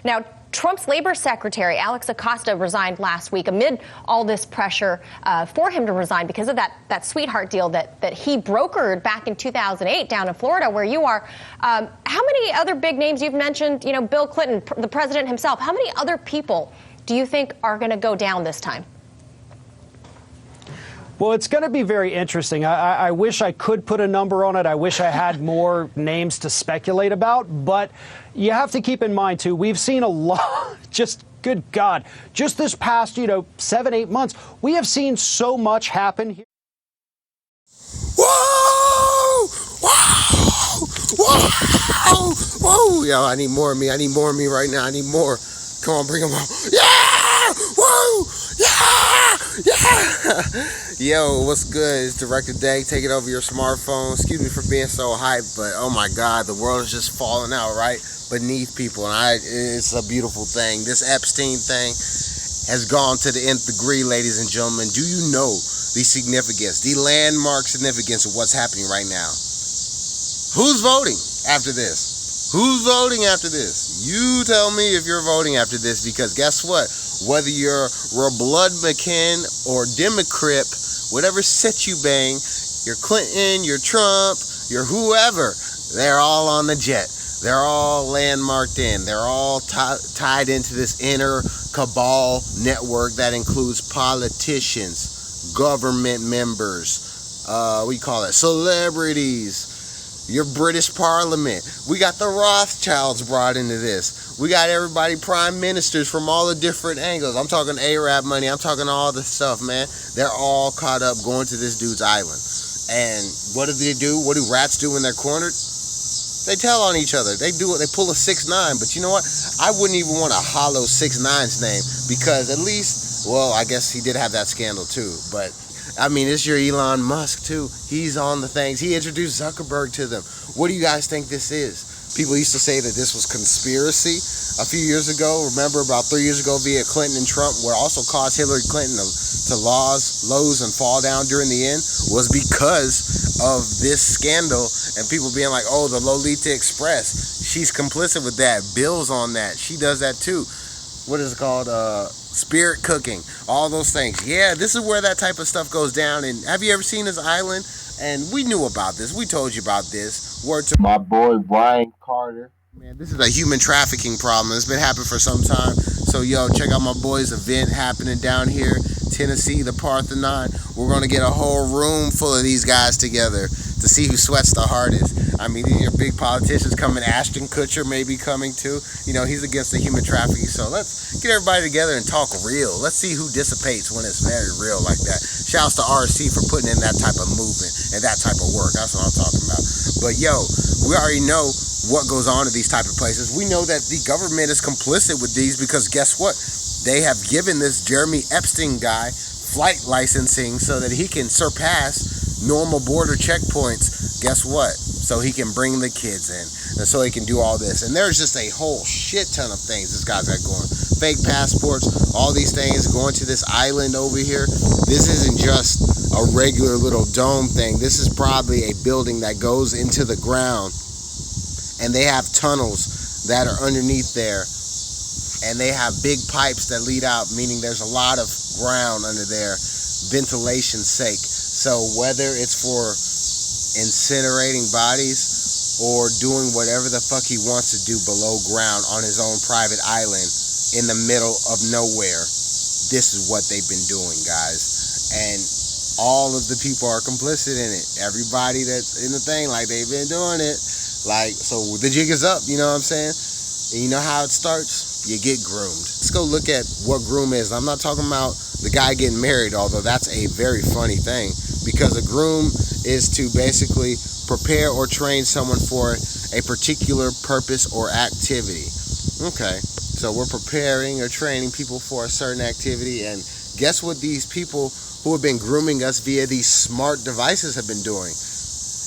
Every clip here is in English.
Now, Trump's labor secretary, Alex Acosta, resigned last week amid all this pressure for him to resign because of that sweetheart deal that he brokered back in 2008 down in Florida, where you are. How many other big names you've mentioned? You know, Bill Clinton, the president himself. How many other people do you think are going to go down this time? Well, it's going to be very interesting. I wish I could put a number on it. I wish I had more names to speculate about. But you have to keep in mind, too, we've seen a lot, just good God, just this past, 7, 8 months, we have seen so much happen here. Whoa! Whoa! Whoa! Whoa! Yo, I need more of me. I need more of me right now. I need more. Come on, bring them on. Yeah! Whoa! Yeah! Yeah! Yo, what's good? It's Director Day. Take it over your smartphone. Excuse me for being so hyped, but oh my God, the world is just falling out right beneath people, and it's a beautiful thing. This Epstein thing has gone to the nth degree, ladies and gentlemen. Do you know the significance, the landmark significance of what's happening right now? Who's voting after this? Who's voting after this? You tell me if you're voting after this, because guess what? Whether you're a blood McCann or Democrat, whatever set you bang, you're Clinton, you're Trump, you're whoever, they're all on the jet. They're all landmarked in. They're all tied into this inner cabal network that includes politicians, government members, we call it celebrities, your British Parliament. We got the Rothschilds brought into this. We got everybody, prime ministers from all the different angles. I'm talking Arab money. I'm talking all this stuff, man. They're all caught up going to this dude's island. And what do they do? What do rats do when they're cornered? They tell on each other. They do it. They pull a 6ix9ine. But you know what? I wouldn't even want to hollow 6ix9ine's name, because at least, well, I guess he did have that scandal too. But I mean, it's your Elon Musk too. He's on the things. He introduced Zuckerberg to them. What do you guys think this is? People used to say that this was conspiracy a few years ago. Remember, about 3 years ago, via Clinton and Trump, what also caused Hillary Clinton to lose and fall down during the end was because of this scandal and people being like, oh, the Lolita Express, she's complicit with that. Bill's on that. She does that too. What is it called? Spirit cooking. All those things. Yeah, this is where that type of stuff goes down. And have you ever seen this island? And we knew about this. We told you about this. Word to my boy, Brian Carter. Man, this is a human trafficking problem. It's been happening for some time. So, yo, check out my boy's event happening down here, Tennessee, the Parthenon. We're going to get a whole room full of these guys together to see who sweats the hardest. I mean, these are big politicians coming. Ashton Kutcher may be coming too. You know, he's against the human trafficking. So let's get everybody together and talk real. Let's see who dissipates when it's very real like that. Shouts to RC for putting in that type of movement and that type of work. That's what I'm talking about. But yo, we already know what goes on in these type of places. We know that the government is complicit with these, because guess what? They have given this Jeremy Epstein guy flight licensing so that he can surpass normal border checkpoints. Guess what? So he can bring the kids in, and so he can do all this. And there's just a whole shit ton of things this guy's got going. Fake passports, all these things, going to this island over here. This isn't just a regular little dome thing. This is probably a building that goes into the ground, and they have tunnels that are underneath there, and they have big pipes that lead out, meaning there's a lot of ground under there, ventilation sake. So whether it's for incinerating bodies or doing whatever the fuck he wants to do below ground on his own private island in the middle of nowhere, this is what they've been doing, guys. And all of the people are complicit in it. Everybody that's in the thing, like, they've been doing it. Like, so the jig is up, you know what I'm saying? And you know how it starts? You get groomed. Let's go look at what groom is. I'm not talking about the guy getting married, although that's a very funny thing, because a groom is to basically prepare or train someone for a particular purpose or activity. Okay, so we're preparing or training people for a certain activity, and guess what these people who have been grooming us via these smart devices have been doing?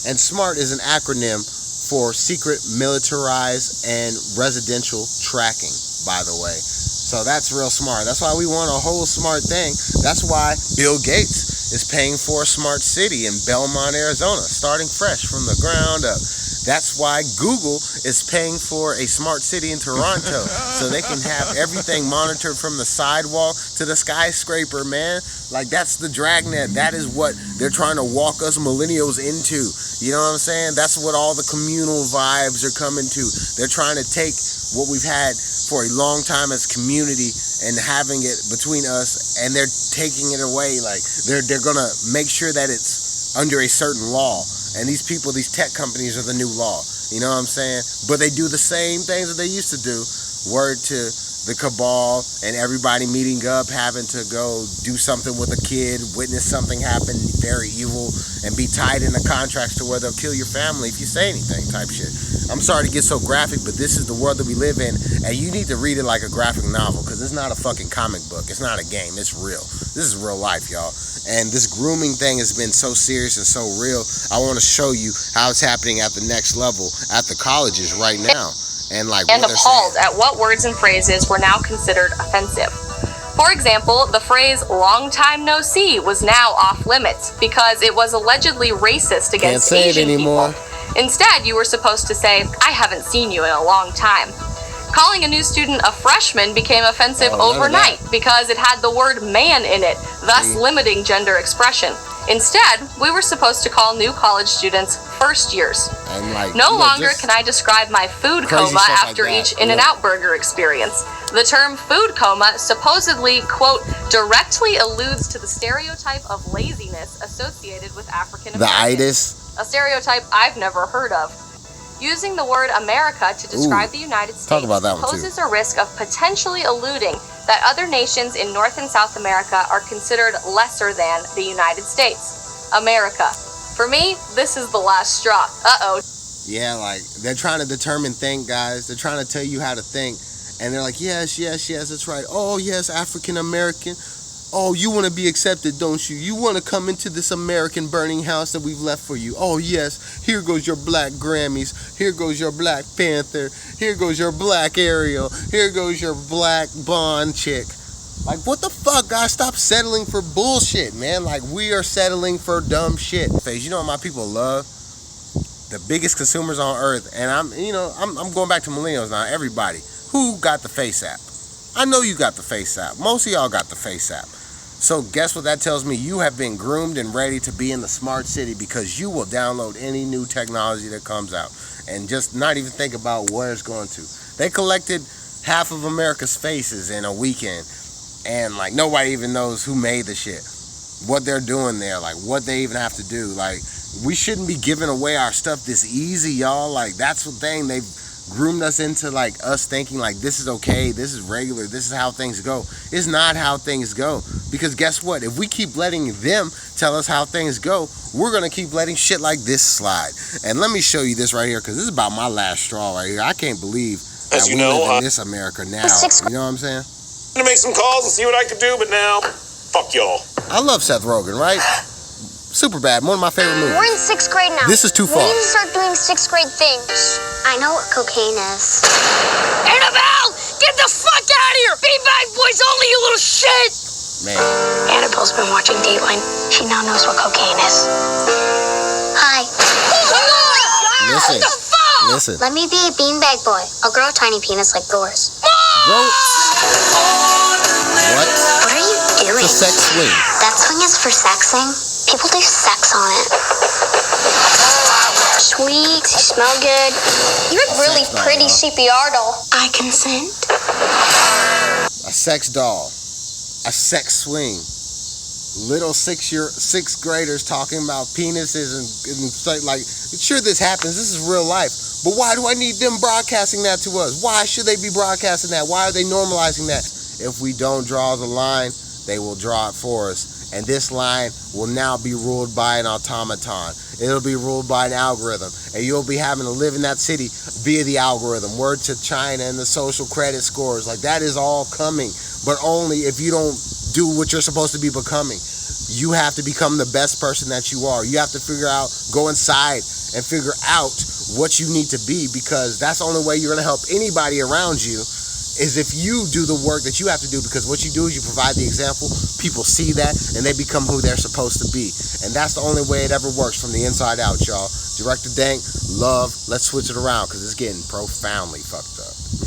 And SMART is an acronym for secret, militarized, and residential tracking, by the way. So that's real smart. That's why we want a whole smart thing. That's why Bill Gates is paying for a smart city in Belmont, Arizona, starting fresh from the ground up. That's why Google is paying for a smart city in Toronto, so they can have everything monitored from the sidewalk to the skyscraper, man. Like, that's the dragnet. That is what they're trying to walk us millennials into. You know what I'm saying? That's what all the communal vibes are coming to. They're trying to take what we've had for a long time as community and having it between us, and they're taking it away. Like, they're gonna make sure that it's under a certain law. And these people, these tech companies are the new law. You know what I'm saying? But they do the same things that they used to do. Word to the cabal and everybody meeting up, having to go do something with a kid, witness something happen very evil, and be tied into contracts to where they'll kill your family if you say anything type shit. I'm sorry to get so graphic, but this is the world that we live in, and you need to read it like a graphic novel, because it's not a fucking comic book. It's not a game. It's real. This is real life, y'all. And this grooming thing has been so serious and so real. I want to show you how it's happening at the next level at the colleges right now. And appalled at what words and phrases were now considered offensive. For example, the phrase "long time no see" was now off limits because it was allegedly racist against Asian people. Instead, you were supposed to say, "I haven't seen you in a long time." Calling a new student a freshman became offensive overnight because it had the word "man" in it, thus limiting gender expression. Instead, we were supposed to call new college students first years. No longer can I describe my food coma after each In-N-Out burger experience. The term food coma supposedly, quote, directly alludes to the stereotype of laziness associated with African Americans. The a stereotype I've never heard of. Using the word America to describe the United States poses a risk of potentially alluding that other nations in North and South America are considered lesser than the United States. America. For me, this is the last straw. Uh-oh. Yeah, like, they're trying to determine think, guys. They're trying to tell you how to think. And they're like, yes, that's right. Oh, yes, African American. Oh, you want to be accepted, don't you? You want to come into this American burning house that we've left for you. Oh, yes, here goes your black Grammys. Here goes your Black Panther. Here goes your black Ariel. Here goes your black Bond chick. Like, what the fuck, guys? Stop settling for bullshit, man. Like, we are settling for dumb shit. You know what my people love? The biggest consumers on earth. And I'm going back to millennials now. Everybody. Who got the Face app? I know you got the Face app. Most of y'all got the Face app. So guess what that tells me? You have been groomed and ready to be in the smart city because you will download any new technology that comes out and just not even think about where it's going to. They collected half of America's faces in a weekend, and like nobody even knows who made the shit, what they're doing there, like what they even have to do. Like, we shouldn't be giving away our stuff this easy, y'all. Like, that's the thing. They've groomed us into like us thinking like this is okay, this is regular, this is how things go. It's not how things go, because guess what? If we keep letting them tell us how things go, we're gonna keep letting shit like this slide. And let me show you this right here, because this is about my last straw right here. I can't believe that we live in this America now. You know what I'm saying? I'm gonna make some calls and see what I can do, but now, fuck y'all. I love Seth Rogen, right? Superbad, one of my favorite movies. We're in 6th grade now. This is too far. We need to start doing 6th grade things. I know what cocaine is. Annabelle! Get the fuck out of here! Beanbag Boys only, you little shit! Man. Annabelle's been watching Dateline. She now knows what cocaine is. Hi. Listen. What the fuck? Listen. Let me be a beanbag boy. I'll grow a tiny penis like yours. What? What are you doing? It's a sex swing. That swing is for sexing. People do sex on it. Sweet, you smell good. You're a really pretty CPR doll. I consent. A sex doll. A sex swing. Little sixth graders talking about penises and like, sure, this happens. This is real life. But why do I need them broadcasting that to us? Why should they be broadcasting that? Why are they normalizing that? If we don't draw the line, they will draw it for us. And this line will now be ruled by an automaton. It'll be ruled by an algorithm. And you'll be having to live in that city via the algorithm. Word to China and the social credit scores. Like, that is all coming. But only if you don't do what you're supposed to be becoming. You have to become the best person that you are. You have to go inside and figure out what you need to be, because that's the only way you're going to help anybody around you, is if you do the work that you have to do, because what you do is you provide the example, people see that, and they become who they're supposed to be. And that's the only way it ever works, from the inside out, y'all. Director Dank, love. Let's switch it around because it's getting profoundly fucked up.